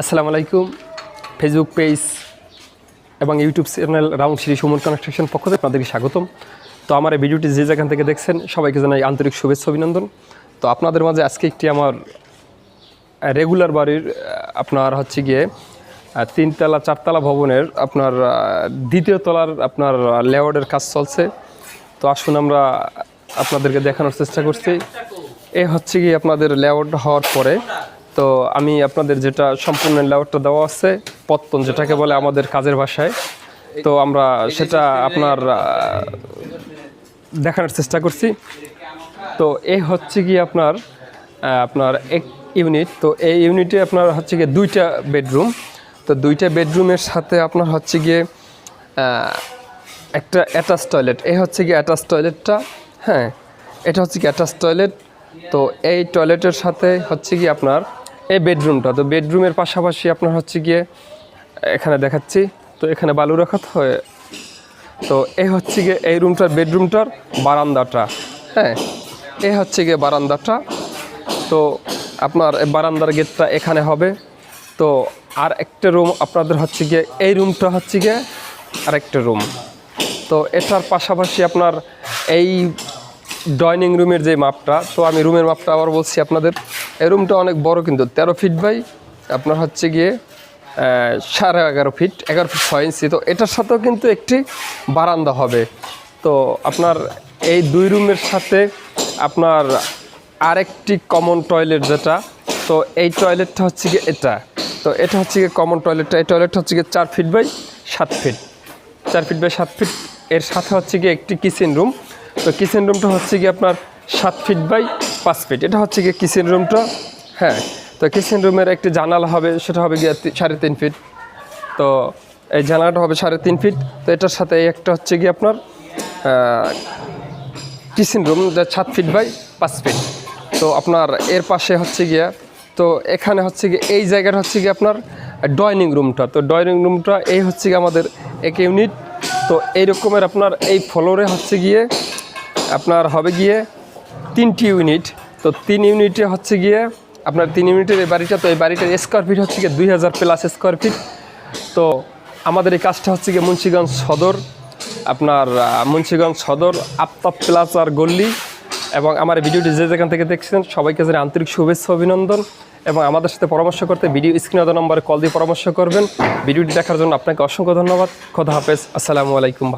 আসসালামু আলাইকুম। Facebook page এবং YouTube channel round series Suman construction পক্ষ থেকে আপনাদেরকে স্বাগতম। তো আমার এই ভিডিওটি যে যেখান থেকে দেখছেন সবাইকে জানাই আন্তরিক শুভেচ্ছা অভিনন্দন। তো আপনাদের মাঝে আজকে একটি আমার রেগুলার বাড়ির আপনার হচ্ছে গিয়ে তিনতলা চারতলা ভবনের আপনার দ্বিতীয় তলার আপনার লেআউটের কাজ চলছে। তো আসুন আমরা আপনাদেরকে দেখানোর চেষ্টা করছি। এ হচ্ছে গিয়ে আপনাদের লেআউট হওয়ার পরে তো আমি আপনাদের যেটা সম্পূর্ণ লেআউটটা দেওয়া আছে পত্তন যেটাকে বলে আমাদের কাজের ভাষায়, তো আমরা সেটা আপনার দেখানোর চেষ্টা করছি। তো এই হচ্ছে গিয়ে আপনার এক ইউনিট। তো এই ইউনিটে আপনার হচ্ছে গিয়ে দুইটা বেডরুম। তো দুইটা বেডরুমের সাথে আপনার হচ্ছে গিয়ে একটা অ্যাটাচ টয়লেট। এই হচ্ছে গিয়ে অ্যাটাচ টয়লেটটা, হ্যাঁ এটা হচ্ছে কি অ্যাটাচ টয়লেট। তো এই টয়লেটের সাথে হচ্ছে গিয়ে আপনার এই বেডরুমটা। তো বেডরুমের পাশাপাশি আপনার হচ্ছে গিয়ে এখানে দেখাচ্ছি, তো এখানে বালু রাখা হয়। তো এই হচ্ছে গিয়ে এই রুমটার বেডরুমটার বারান্দাটা, হ্যাঁ এই হচ্ছে গিয়ে বারান্দাটা। তো আপনার বারান্দার গেটটা এখানে হবে। তো আর একটা রুম আপনাদের হচ্ছে গিয়ে এই রুমটা হচ্ছে গিয়ে আরেকটা রুম। তো এটার পাশাপাশি আপনার এই ডাইনিং রুমের যে মাপটা, তো আমি রুমের মাপটা আবার বলছি আপনাদের। এই রুমটা অনেক বড়, কিন্তু 13 ফিট বাই আপনার হচ্ছে গিয়ে 11.5 ফিট, 11 ফিট 6 ইঞ্চি। তো এটার সাথেও কিন্তু একটি বারান্দা হবে। তো আপনার এই দুই রুমের সাথে আপনার আরেকটি কমন টয়লেট যেটা, তো এই টয়লেটটা হচ্ছে গিয়ে এটা। তো এটা হচ্ছে গিয়ে কমন টয়লেটটা। এই টয়লেটটা হচ্ছে গিয়ে 4 feet by 7 feet, 4 feet by 7 feet. এর সাথে হচ্ছে গিয়ে একটি কিচেন রুম। তো কিচেন রুমটা হচ্ছে গিয়ে আপনার 7 ফিট বাই 5 ফিট। এটা হচ্ছে গিয়ে কিচেন রুমটা, হ্যাঁ। তো কিচেন রুমের একটি জানালা হবে, সেটা হবে গিয়ে 3.5 ফিট। তো এই জানালাটা হবে 3.5 ফিট। তো এটার সাথে একটা হচ্ছে গিয়ে আপনার kitchen room 7 feet by 5 feet. তো আপনার এর পাশে হচ্ছে গিয়ে, তো এখানে হচ্ছে গিয়ে এই জায়গাটা হচ্ছে গিয়ে আপনার ডাইনিং রুমটা। তো ডাইনিং রুমটা এই হচ্ছে গিয়ে আমাদের এক ইউনিট। তো এই রকমের আপনার এই ফ্লোরে হচ্ছে গিয়ে আপনার হবে গিয়ে 3টি ইউনিট। তো 3 ইউনিটে হচ্ছে গিয়ে আপনার 3 ইউনিটের এই বাড়িটা। তো এই বাড়িটার স্কোয়ার ফিট হচ্ছে গিয়ে 2000 প্লাস স্কোয়ার ফিট। তো আমাদের এই কাজটা হচ্ছে গিয়ে মুন্সিগঞ্জ সদর, আপনার মুন্সিগঞ্জ সদর আফতাব প্লাজার গল্লি। এবং আমার ভিডিওটি যে যেখান থেকে দেখছেন সবাইকে জানাই আন্তরিক শুভেচ্ছা অভিনন্দন। এবং আমাদের সাথে পরামর্শ করতে ভিডিও স্ক্রিনে দেওয়া নম্বরে কল দিয়ে পরামর্শ করবেন। ভিডিওটি দেখার জন্য আপনাকে অসংখ্য ধন্যবাদ। খোদা হাফেজ, আসসালামু আলাইকুম।